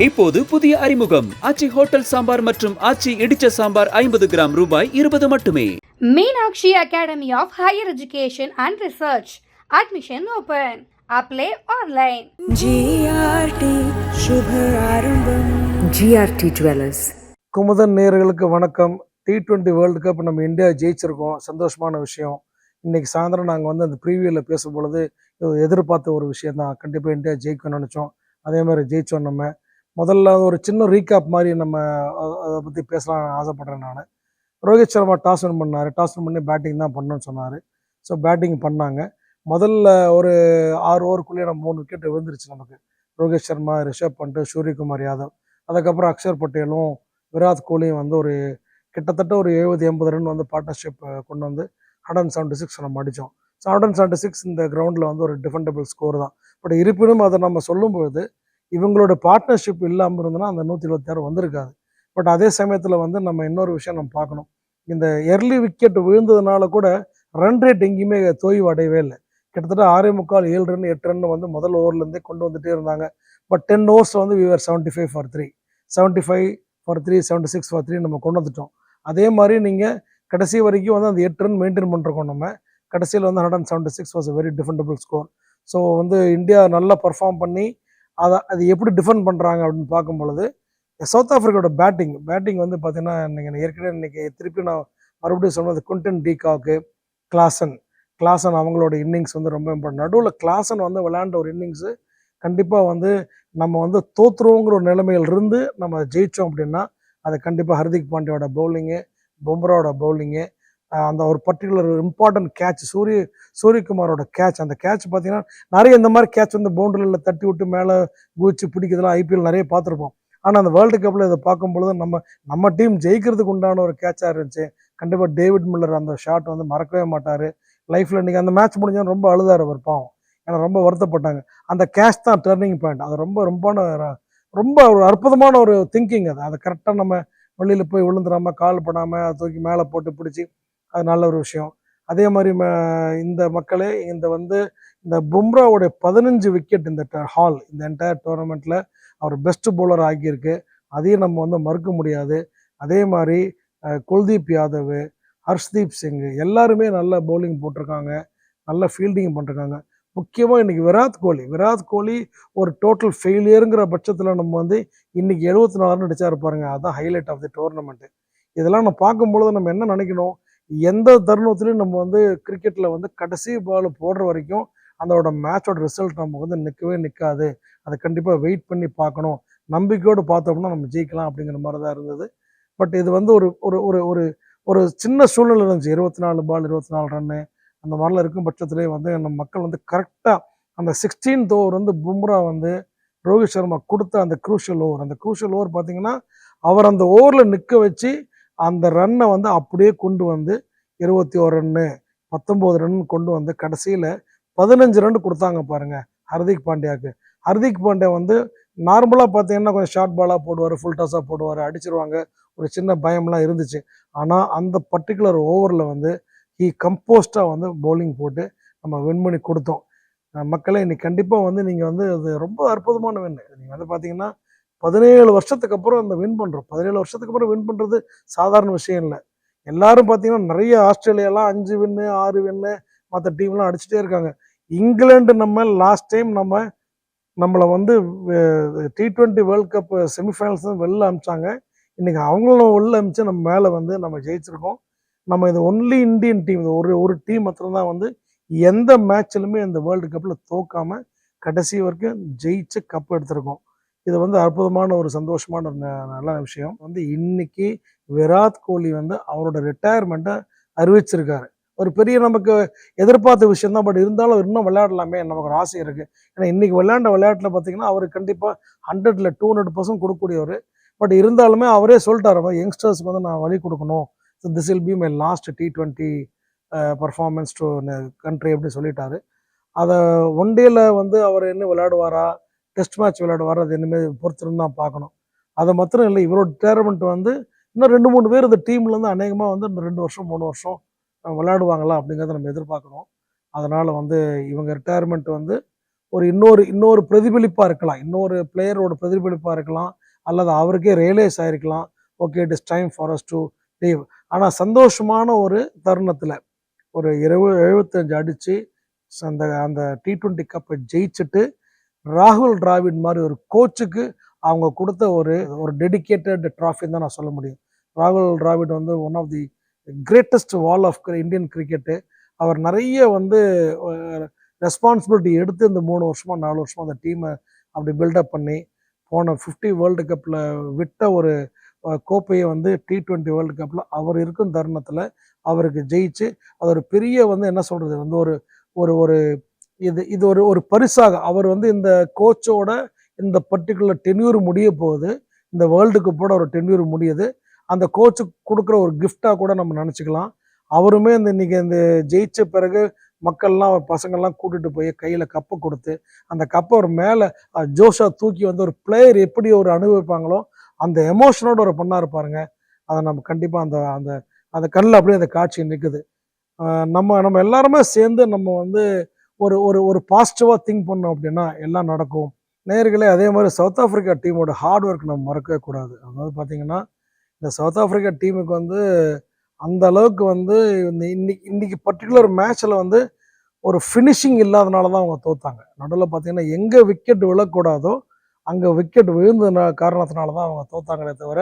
இப்போது புதிய அறிமுகம் ஆச்சி ஹோட்டல் சாம்பார் மற்றும் ஆச்சி இடிச்ச சாம்பார் 50 கிராம் ரூபாய் 20 மட்டுமே. Meenakshi Academy of Higher Education and Research. Admission open. Apply online. GRT சுபஆரம்பம். GRT Jewelers. Kumudhan நேயர்களுக்கு வணக்கம். T20 வேர்ல்டு கப் நம்ம இந்தியா ஜெயிச்சிருக்கோம், சந்தோஷமான விஷயம். இன்னைக்கு சாயந்தரம் நாங்கள் வந்து அந்த ப்ரீவியூவில் பேசும்பொழுது எதிர்பார்த்த ஒரு விஷயம் தான். கண்டிப்பாக இந்தியா ஜெயிக்கணும்னு நினச்சோம், அதே மாதிரி ஜெயித்தோம். நம்ம முதல்ல ஒரு சின்ன ரீகாப் மாதிரி நம்ம அதை பற்றி பேசலாம் ஆசைப்பட்றேன். நான் ரோஹித் சர்மா டாஸ் வின் பண்ணார். டாஸ் வின் பண்ணி பேட்டிங் தான் பண்ணணும்னு சொன்னார். ஸோ பேட்டிங் பண்ணாங்க. முதல்ல ஒரு 6 ஓவருக்குள்ளேயே நம்ம 3 விக்கெட் விழுந்துருச்சு நமக்கு. ரோஹித் சர்மா, ரிஷப் பண்ட், சூரியகுமார் யாதவ், அதுக்கப்புறம் அக்ஷர் பட்டேலும் விராட் கோலியும் வந்து ஒரு கிட்டத்தட்ட ஒரு 70-80 ரன் வந்து பார்ட்னர்ஷிப் கொண்டு வந்து 176 நம்ம அடித்தோம். ஸோ 176 இந்த கிரவுண்டில் வந்து ஒரு டிஃபெண்டபிள் ஸ்கோர் தான். பட் இருப்பினும் அதை நம்ம சொல்லும்போது இவங்களோட பார்ட்னர்ஷிப் இல்லாமல் இருந்ததுன்னா அந்த 126 வந்திருக்காது. பட் அதே சமயத்தில் வந்து நம்ம இன்னொரு விஷயம் நம்ம பார்க்கணும். இந்த எர்லி விக்கெட் விழுந்ததுனால கூட ரன் ரேட் எங்கேயுமே தோய்வு அடையவே இல்லை. கிட்டத்தட்ட 6.25, 7 ரன் 8 ரன் வந்து முதல் ஓவர்லேருந்தே கொண்டு வந்துட்டே இருந்தாங்க. பட் 10 overs வந்து விவர் 75 for 3, 75 for 3, 76 for 3 நம்ம கொண்டு வந்துட்டோம். அதே மாதிரி நீங்கள் கடைசி வரைக்கும் வந்து அந்த 8 ரன் மெயின்டைன் பண்ணுறோம். நம்ம கடைசியில் வந்து 176 was very defendable score. So வந்து இந்தியா நல்லா பர்ஃபார்ம் பண்ணி அது எப்படி டிஃபெண்ட் பண்ணுறாங்க அப்படின்னு பார்க்கும் பொழுது சவுத் ஆஃப்ரிக்காவோட பேட்டிங் வந்து பார்த்தீங்கன்னா ஏற்கனவே இன்னைக்கு திருப்பி நான் மறுபடியும் சொன்னது குவிண்டன் டி காக்கு, கிளாசன் அவங்களோட இன்னிங்ஸ் வந்து ரொம்ப இம்பார்ட்டன்ட். நடுவில் கிளாசன் வந்து விளையாண்ட ஒரு இன்னிங்ஸு கண்டிப்பாக வந்து நம்ம வந்து தோற்றுருவோங்கிற ஒரு நிலைமையில் இருந்து நம்ம ஜெயித்தோம் அப்படின்னா அது கண்டிப்பாக ஹர்திக் பாண்டியோட பவுலிங்கு, பும்ராவோட பவுலிங்கு, அந்த ஒரு பர்டிகுலர் இம்பார்ட்டன்ட் கேட்ச் சூரியகுமாரோட கேட்ச். அந்த கேட்ச் பார்த்தீங்கன்னா நிறைய இந்த மாதிரி கேட்ச் வந்து பவுண்டரியில் தட்டி விட்டு மேலே குதிச்சு பிடிக்கிறதுலாம் ஐபிஎல் நிறைய பார்த்துருப்போம். ஆனால் அந்த வேர்ல்டு கப்பில் இதை பார்க்கும்பொழுது நம்ம டீம் ஜெயிக்கிறதுக்கு உண்டான ஒரு கேட்சாக இருந்துச்சு. கண்டிப்பாக டேவிட் மில்லர் அந்த ஷாட் வந்து மறக்கவே மாட்டார் லைஃப்பில். இன்றைக்கி அந்த மேட்ச் முடிஞ்சாலும் ரொம்ப அழுதார் அவர், பாவம். ஏன்னா ரொம்ப வருத்தப்பட்டாங்க. அந்த கேட்ச் தான் டர்னிங் பாயிண்ட். அது ரொம்ப ஒரு அற்புதமான ஒரு திங்கிங். அதை கரெக்டாக நம்ம வெளியில் போய் விழுந்துடாமல் கால் படாமல் அதை தூக்கி மேலே போட்டு பிடிச்சி, அது நல்ல ஒரு விஷயம். அதே மாதிரி இந்த மக்களே இந்த பும்ராவுடைய 15 விக்கெட் இந்த என்டையர் டோர்னமெண்ட்டில் அவர் பெஸ்ட் பவுலர் ஆகியிருக்கு. அதையும் நம்ம வந்து மறுக்க முடியாது. அதே மாதிரி குல்தீப் யாதவ், ஹர்ஷ்தீப் சிங் எல்லாருமே நல்ல பவுலிங் போட்டிருக்காங்க, நல்ல ஃபீல்டிங் பண்ணிருக்காங்க. முக்கியமாக இன்றைக்கி விராட் கோலி ஒரு டோட்டல் ஃபெயிலியருங்கிற பட்சத்தில் நம்ம வந்து இன்றைக்கி 74 ரன் அடிச்சா இருப்பாருங்க. அதுதான் ஹைலைட் ஆஃப் தி டோர்னமெண்ட்டு. இதெல்லாம் நம்ம பார்க்கும்பொழுது நம்ம என்ன நினைக்கணும், எந்த தருணத்துலையும் நம்ம வந்து கிரிக்கெட்டில் வந்து கடைசி பால் போடுற வரைக்கும் அதோட மேட்சோட ரிசல்ட் நம்ம வந்து நிற்காது. அதை கண்டிப்பாக வெயிட் பண்ணி பார்க்கணும். நம்பிக்கையோடு பார்த்தோம்னா நம்ம ஜெயிக்கலாம் அப்படிங்கிற மாதிரி தான் இருந்தது. பட் இது வந்து ஒரு ஒரு ஒரு ஒரு சின்ன சூழ்நிலை இருந்துச்சு. 24 பால் 24 ரன்னு அந்த மாதிரிலாம் இருக்கும் பட்சத்துலேயே வந்து நம்ம மக்கள் வந்து கரெக்டாக அந்த 16th ஓவர் வந்து பும்ரா வந்து ரோஹித் சர்மா கொடுத்த அந்த க்ரூஷியல் ஓவர் பார்த்தீங்கன்னா அவர் அந்த ஓவரில் நிற்க வச்சு அந்த ரன்னை வந்து அப்படியே கொண்டு வந்து 21 ரன்னு 19 ரன் கொண்டு வந்து கடைசியில் 15 ரன் கொடுத்தாங்க பாருங்க ஹர்திக் பாண்டியாவுக்கு. ஹர்திக் பாண்டியா வந்து நார்மலாக பார்த்தீங்கன்னா கொஞ்சம் ஷார்ட் பாலாக போடுவார், ஃபுல் டாஸாக போடுவார், அடிச்சிருவாங்க, ஒரு சின்ன பயம்லாம் இருந்துச்சு. ஆனால் அந்த பர்டிகுலர் ஓவரில் வந்து கம்போஸ்டாக வந்து பவுலிங் போட்டு நம்ம வின் பண்ணி கொடுத்தோம். மக்களே இன்னைக்கு கண்டிப்பாக வந்து நீங்கள் வந்து அது ரொம்ப அற்புதமான வின். நீங்கள் வந்து பார்த்தீங்கன்னா 17 வருஷத்துக்கு அப்புறம் அந்த வின் பண்ணுறோம். 17 வருஷத்துக்கு அப்புறம் வின் பண்ணுறது சாதாரண விஷயம் இல்லை. எல்லாரும் பார்த்தீங்கன்னா நிறைய ஆஸ்திரேலியாலாம் 5 வின்னு 6 வின்னு மற்ற டீம்லாம் அடிச்சுட்டே இருக்காங்க. இங்கிலாந்து நம்ம லாஸ்ட் டைம் நம்மளை வந்து T20 வேர்ல்டு கப் செமிஃபைனல்ஸ் வெளில அமிச்சாங்க. இன்றைக்கி அவங்களும் வெளில அமிச்சு நம்ம மேலே வந்து நம்ம ஜெயிச்சிருக்கோம். நம்ம இது ஒன்லி இந்தியன் டீம், ஒரு டீம் மாத்திரம்தான் வந்து எந்த மேட்ச்லுமே இந்த வேர்ல்டு கப்பில் தோக்காமல் கடைசி வரைக்கும் ஜெயிச்சு கப் எடுத்திருக்கோம். இது வந்து அற்புதமான ஒரு சந்தோஷமான ஒரு நல்ல விஷயம். வந்து இன்னைக்கு விராட் கோலி வந்து அவரோட ரிட்டையர்மெண்ட்டை அறிவிச்சிருக்காரு. ஒரு பெரிய நமக்கு எதிர்பார்த்த விஷயம் தான். பட் இருந்தாலும் இன்னும் விளையாடலாமே நமக்கு ஒரு ஆசை இருக்குது. ஏன்னா இன்னைக்கு விளையாட்டில் பார்த்தீங்கன்னா அவர் கண்டிப்பாக 100ல் 200% கொடுக்கக்கூடியவர். பட் இருந்தாலுமே அவரே சொல்லிட்டாரு, யங்ஸ்டர்ஸ்க்கு வந்து நான் வழி கொடுக்கணும். So this will be my last T20 performance to country அப்படின்னு சொல்லிட்டாரு. அதை ஒன் டேல வந்து அவர் என்ன விளையாடுவாரா, டெஸ்ட் மேட்ச் விளையாடுவாரா, அது இனிமேல் பொறுத்திருந்து தான் பார்க்கணும். அதை மாத்திரம் இல்லை, இவரோட ரிட்டையர்மெண்ட் வந்து இன்னும் 2-3 பேர் இந்த டீம்லேருந்து அநேகமாக வந்து இந்த 2 வருஷம் 3 வருஷம் விளையாடுவாங்களா அப்படிங்கிறத நம்ம எதிர்பார்க்கணும். அதனால் வந்து இவங்க ரிட்டையர்மெண்ட் வந்து இன்னொரு பிரதிபலிப்பாக இருக்கலாம், இன்னொரு பிளேயரோட பிரதிபலிப்பாக இருக்கலாம், அல்லது அவருக்கே ரியலைஸ் ஆகிருக்கலாம், okay it is time for us to leave. ஆனால் சந்தோஷமான ஒரு தருணத்தில் ஒரு 75 அடித்து அந்த அந்த T20 கப்பை ஜெயிச்சுட்டு ராகுல் டிராவிட் மாதிரி ஒரு கோச்சுக்கு அவங்க கொடுத்த ஒரு டெடிக்கேட்டட் ட்ராஃபின்னு தான் நான் சொல்ல முடியும். ராகுல் டிராவிட் வந்து one of the greatest wall of Indian cricket. அவர் நிறைய ரெஸ்பான்சிபிலிட்டி எடுத்து இந்த 3 வருஷமா 4 வருஷமா அந்த டீமை அப்படி பில்டப் பண்ணி போன 50 வேர்ல்டு கப்பில் விட்ட ஒரு கோப்பையை T20 வேர்ல்டு கப்பில் அவர் இருக்கும் தருணத்தில் அவருக்கு ஜெயிச்சு அது ஒரு பெரிய என்ன சொல்கிறது ஒரு இது ஒரு பரிசாக அவர் இந்த கோச்சோட இந்த பர்டிகுலர் டென்யூர் முடிய போகுது. இந்த வேர்ல்டு கப்போட ஒரு டென்யூர் முடியுது. அந்த கோச்சுக்கு கொடுக்குற ஒரு கிஃப்டாக கூட நம்ம நினச்சிக்கலாம். அவருமே இன்னைக்கு இந்த ஜெயிச்ச பிறகு மக்கள்லாம் பசங்கள்லாம் கூட்டிகிட்டு போய் கையில் கப்பை கொடுத்து அந்த கப்பை ஒரு மேலே ஜோஷா தூக்கி ஒரு பிளேயர் எப்படி ஒரு அனுபவிப்பாங்களோ அந்த எமோஷனோட ஒரு பண்ணார் பாருங்க. அதை நம்ம கண்டிப்பாக அந்த அந்த அந்த கண்ணில் அப்படியே அந்த காட்சி நிற்குது. நம்ம எல்லாருமே சேர்ந்து நம்ம ஒரு ஒரு ஒரு பாசிட்டிவாக திங்க் பண்ணோம் அப்படின்னா எல்லாம் நடக்கும். நேயர்களே, அதே மாதிரி சவுத் ஆஃப்ரிக்கா டீமோட ஹார்ட் ஒர்க் நம்ம மறக்கவே கூடாது. அதாவது பார்த்தீங்கன்னா இந்த சவுத் ஆஃப்ரிக்கா டீமுக்கு அந்த அளவுக்கு இன்னைக்கு பர்டிகுலர் மேட்ச்சில் ஒரு ஃபினிஷிங் இல்லாதனால தான் அவங்க தோத்தாங்க. நடுவில் பார்த்தீங்கன்னா எங்கே விக்கெட் விழக்கூடாதோ அங்கே விக்கெட் விழுந்த காரணத்தினால தான் அவங்க தோத்தாங்களே தவிர,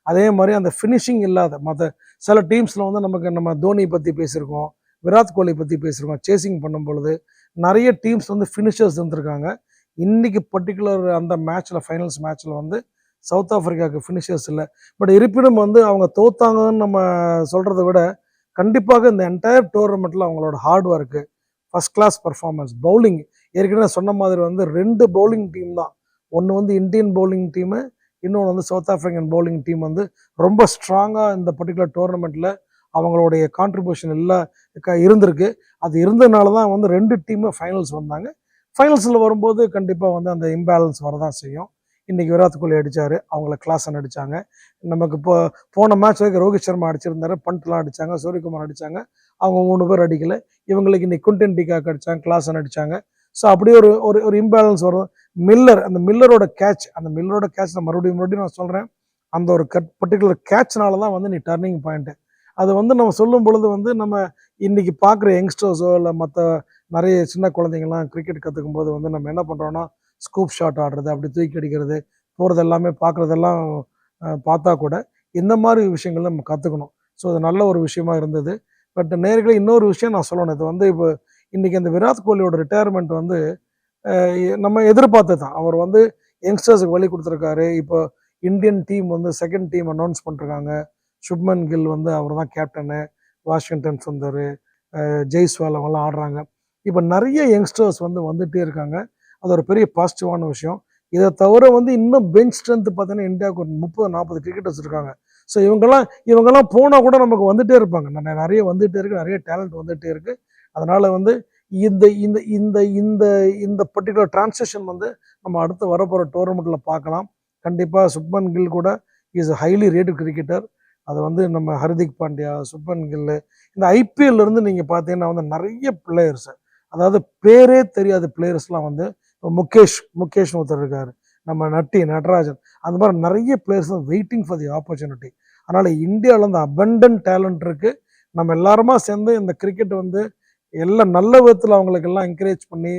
அதே மாதிரி அந்த ஃபினிஷிங் இல்லாத மற்ற சில டீம்ஸில் நம்ம தோனி பற்றி பேசியிருக்கோம், விராட் கோலி பற்றி பேசியிருக்கோம். சேசிங் பண்ணும் பொழுது நிறைய டீம்ஸ் ஃபினிஷர்ஸ் இருந்திருக்காங்க. இன்னைக்கு பர்டிகுலர் அந்த மேட்ச்சில் ஃபைனல்ஸ் மேட்ச்சில் சவுத் ஆஃப்ரிக்காவுக்கு ஃபினிஷர்ஸ் இல்லை. பட் இருப்பினும் அவங்க தோத்தாங்கன்னு நம்ம சொல்கிறத விட கண்டிப்பாக இந்த என்டையர் டோர்னமெண்ட்டில் அவங்களோட hard work, first class performance, bowling ஏற்கனவே சொன்ன மாதிரி 2 பவுலிங் டீம் தான். ஒன்று இந்தியன் பவுலிங் டீமு, இன்னொன்று சவுத் ஆஃப்ரிக்கன் பவுலிங் டீம் ரொம்ப ஸ்ட்ராங்காக இந்த பர்டிகுலர் டோர்னமெண்ட்டில் அவங்களுடைய கான்ட்ரிபியூஷன் எல்லாம் இருந்திருக்கு. அது இருந்ததுனால தான் 2 டீமும் ஃபைனல்ஸ் வந்தாங்க. ஃபைனல்ஸில் வரும்போது கண்டிப்பாக அந்த இம்பேலன்ஸ் வரதான் செய்யும். இன்றைக்கி விராட் கோலி அடித்தார், அவங்கள கிளாஸன் அடித்தாங்க. நமக்கு போன மேட்ச் வரைக்கும் ரோஹித் சர்மா அடிச்சிருந்தாரு, பண்ட்லாம் அடித்தாங்க, சூரியகுமார் அடித்தாங்க. அவங்க 3 பேர் அடிக்கலை. இவங்களுக்கு இன்னைக்கு குவிண்டன் டிகாக் அடித்தாங்க, கிளாஸன் அடித்தாங்க. ஸோ அப்படியே ஒரு இம்பேலன்ஸ் வரும். அந்த மில்லரோட கேட்ச் நான் மறுபடியும் நான் சொல்கிறேன், அந்த ஒரு பர்டிகுலர் கேட்ச்னால தான் நீ டர்னிங் பாயிண்ட்டு. அது நம்ம சொல்லும் பொழுது நம்ம இன்றைக்கி பார்க்குற யங்ஸ்டர்ஸோ இல்லை மற்ற நிறைய சின்ன குழந்தைங்கள்லாம் கிரிக்கெட் கற்றுக்கும் போது நம்ம என்ன பண்ணுறோன்னா ஸ்கூப் ஷாட் ஆடுறது, அப்படி தூக்கி அடிக்கிறது, போகிறது எல்லாமே பார்க்குறதெல்லாம் பார்த்தா கூட இந்த மாதிரி விஷயங்கள் நம்ம கற்றுக்கணும். ஸோ அது நல்ல ஒரு விஷயமா இருந்தது. பட் நேர்களே, இன்னொரு விஷயம் நான் சொல்லணும். இது இப்போ இன்றைக்கி அந்த விராட் கோலியோட ரிட்டையர்மெண்ட் நம்ம எதிர்பார்த்து தான். அவர் யங்ஸ்டர்ஸுக்கு வழி கொடுத்துருக்காரு. இப்போ Indian team second team announce பண்ணிருக்காங்க. சுப்மன் கில் அவர் தான் கேப்டனு, வாஷிங்டன் சுந்தர், ஜெய்ஸ்வால் அவங்கெல்லாம் ஆடுறாங்க. இப்போ நிறைய யங்ஸ்டர்ஸ் வந்துகிட்டே இருக்காங்க. அது ஒரு பெரிய பாசிட்டிவான விஷயம். இதை தவிர இன்னும் பெஞ்ச் ஸ்ட்ரென்த் பார்த்தீங்கன்னா இந்தியாவுக்கு ஒரு 30-40 கிரிக்கெட்டர்ஸ் இருக்காங்க. ஸோ இவங்கெல்லாம் போனால் கூட நமக்கு வந்துகிட்டே இருப்பாங்க. நிறைய வந்துகிட்டே இருக்குது, நிறைய டேலண்ட் வந்துகிட்டே இருக்குது. அதனால் இந்த இந்த இந்த இந்த இந்த பர்டிகுலர் டிரான்சிஷன் நம்ம அடுத்து வரப்போகிற டோர்னமெண்ட்டில் பார்க்கலாம். கண்டிப்பாக சுப்மன் கில் கூட இஸ் ஹைலி ரேட்டட் கிரிக்கெட்டர். அது நம்ம ஹர்திக் பாண்டியா, சுப்மன் கில், இந்த ஐபிஎல்லேருந்து நீங்கள் பார்த்தீங்கன்னா நிறைய பிளேயர்ஸ், அதாவது பேரே தெரியாத பிளேயர்ஸ்லாம் முகேஷ்னு ஒருத்தர் இருக்கார், நம்ம நடராஜன், அந்த மாதிரி நிறைய players waiting for the opportunity. அதனால் இந்தியாவில் அந்த அபண்டன்ட் டேலண்ட் இருக்குது. நம்ம எல்லாருமா சேர்ந்து இந்த கிரிக்கெட் எல்லாம் நல்ல விதத்தில் அவங்களுக்கெல்லாம் என்கரேஜ் பண்ணி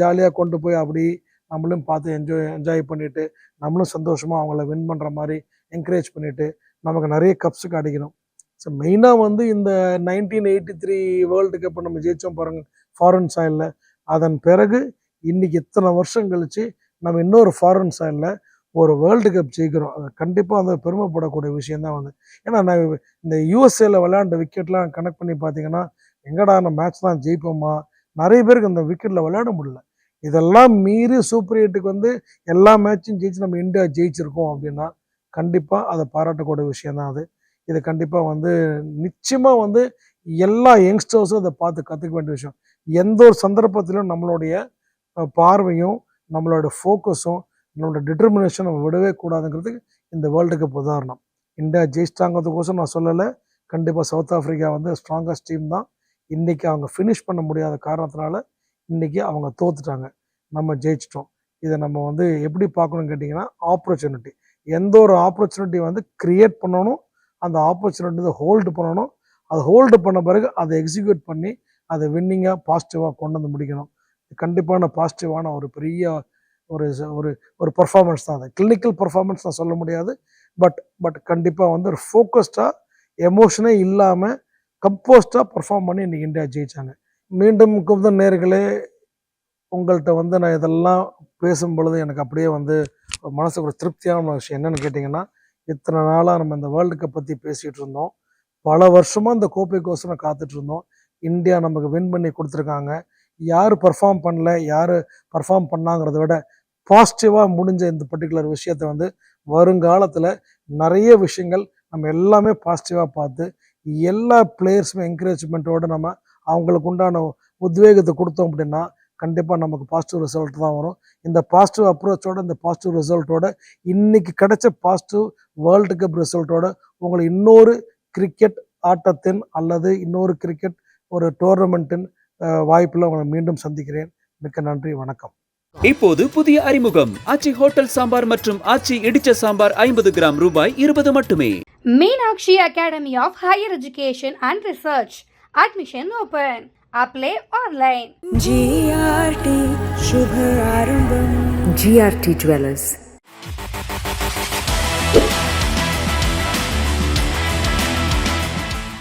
ஜாலியாக கொண்டு போய் அப்படி நம்மளும் பார்த்து என்ஜாய் பண்ணிவிட்டு நம்மளும் சந்தோஷமாக அவங்கள வின் பண்ணுற மாதிரி என்கரேஜ் பண்ணிவிட்டு நமக்கு நிறைய கப்ஸுக்கு அடிக்கணும். ஸோ மெயினாக இந்த 1983 வேர்ல்டு கப்பை நம்ம ஜெயித்தோம் பாருங்கள் ஃபாரின் சாயிலில். அதன் பிறகு இன்றைக்கி இத்தனை வருஷம் கழித்து நம்ம இன்னொரு ஃபாரின் சாயிலில் ஒரு வேர்ல்டு கப் ஜெயிக்கிறோம். அது கண்டிப்பாக பெருமைப்படக்கூடிய விஷயந்தான். ஏன்னா நான் இந்த யூஎஸ்ஏல விளையாண்ட விக்கெட்லாம் கனெக்ட் பண்ணி பார்த்தீங்கன்னா எங்கடா நம்ம மேட்ச் தான் ஜெயிப்போமா, நிறைய பேருக்கு அந்த விக்கெட்டில் விளையாட முடியல. இதெல்லாம் மீறி சூப்பர் 8க்கு எல்லா மேட்சும் ஜெயிச்சு நம்ம இந்தியா ஜெயிச்சிருக்கோம் அப்படின்னா கண்டிப்பாக அதை பாராட்டக்கூடிய விஷயந்தான். இது கண்டிப்பாக நிச்சயமாக எல்லா யங்ஸ்டர்ஸும் அதை பார்த்து கற்றுக்க வேண்டிய விஷயம். எந்த ஒரு சந்தர்ப்பத்திலும் நம்மளுடைய பார்வையும் நம்மளோட ஃபோக்கஸும் நம்மளோட டிட்டர்மினேஷன் நம்ம விடவே கூடாதுங்கிறதுக்கு இந்த வேர்ல்டு கப் உதாரணம். இந்தியா ஜெயிச்சிட்டாங்கிறதுக்கோசம் நான் சொல்லலை. கண்டிப்பாக சவுத் ஆஃப்ரிக்கா ஸ்ட்ராங்கஸ்ட் டீம் தான். இன்றைக்கி அவங்க ஃபினிஷ் பண்ண முடியாத காரணத்தினால இன்றைக்கி அவங்க தோத்துட்டாங்க. நம்ம ஜெயிச்சிட்டோம். இதை நம்ம வந்து எப்படி பார்க்கணும்னு கேட்டிங்கன்னா, ஆப்பர்ச்சுனிட்டி. எந்த ஒரு ஆப்பர்ச்சுனிட்டி வந்து கிரியேட் பண்ணணும், அந்த ஆப்பர்ச்சுனிட்டி ஹோல்டு பண்ணணும். அதை ஹோல்டு பண்ண பிறகு அதை எக்ஸிக்யூட் பண்ணி அதை வின்னிங்காக பாசிட்டிவாக கொண்டு வந்து முடிக்கணும். கண்டிப்பான பாசிட்டிவான ஒரு பெரிய ஒரு ஒரு ஒரு பர்ஃபார்மன்ஸ் தான் அது. கிளினிக்கல் பர்ஃபார்மன்ஸ் நான் சொல்ல முடியாது. பட் கண்டிப்பாக வந்து ஒரு ஃபோக்கஸ்டாக, எமோஷனே இல்லாமல் கம்போஸ்டாக பர்ஃபார்ம் பண்ணி இன்றைக்கி இந்தியா ஜெயித்தாங்க. மீண்டும் குமுதம் நேயர்களே, உங்கள்கிட்ட வந்து நான் இதெல்லாம் பேசும் பொழுது எனக்கு அப்படியே வந்து மனசுக்கு ஒரு திருப்தியான விஷயம் என்னென்னு கேட்டிங்கன்னா, இத்தனை நாளாக நம்ம இந்த வேர்ல்டு கப் பற்றி பேசிகிட்டு இருந்தோம். பல வருஷமாக இந்த கோப்பைக்கோசரம் காத்துட்டு இருந்தோம். இந்தியா நமக்கு வின் பண்ணி கொடுத்துருக்காங்க. யார் பர்ஃபார்ம் பண்ணல, யார் பர்ஃபார்ம் பண்ணாங்கிறத விட பாசிட்டிவாக முடிஞ்ச இந்த பர்டிகுலர் விஷயத்தை வந்து வருங்காலத்தில் நிறைய விஷயங்கள் நம்ம எல்லாமே பாசிட்டிவாக பார்த்து எல்லா பிளேயர்ஸுமே என்கரேஜ்மெண்ட்டோடு நம்ம அவங்களுக்கு உண்டான உத்வேகத்தை கொடுத்தோம் அப்படின்னா கண்டிப்பாக நமக்கு பாசிட்டிவ் ரிசல்ட் தான் வரும். இந்த பாசிட்டிவ் அப்ரோச்சோட, இந்த பாசிட்டிவ் ரிசல்ட்டோட, இன்னைக்கு கிடைச்ச பாசிட்டிவ் வேர்ல்டு கப் ரிசல்ட்டோட உங்களை இன்னொரு கிரிக்கெட் ஆட்டத்தின் அல்லது இன்னொரு கிரிக்கெட் ஒரு டோர்னமெண்ட்டின் வாய்ப்பில் உங்களை மீண்டும் சந்திக்கிறேன். மிக்க நன்றி, வணக்கம். இப்போது புதிய அறிமுகம் ஆச்சி ஹோட்டல் சாம்பார் மற்றும் ஆச்சி இடிச்ச சாம்பார் 50 கிராம் ரூபாய் 20 மட்டுமே. Meenakshi Academy of Higher Education and Research. Admission open. Apply online. GRT Shubh आरंभम GRT Jewelers.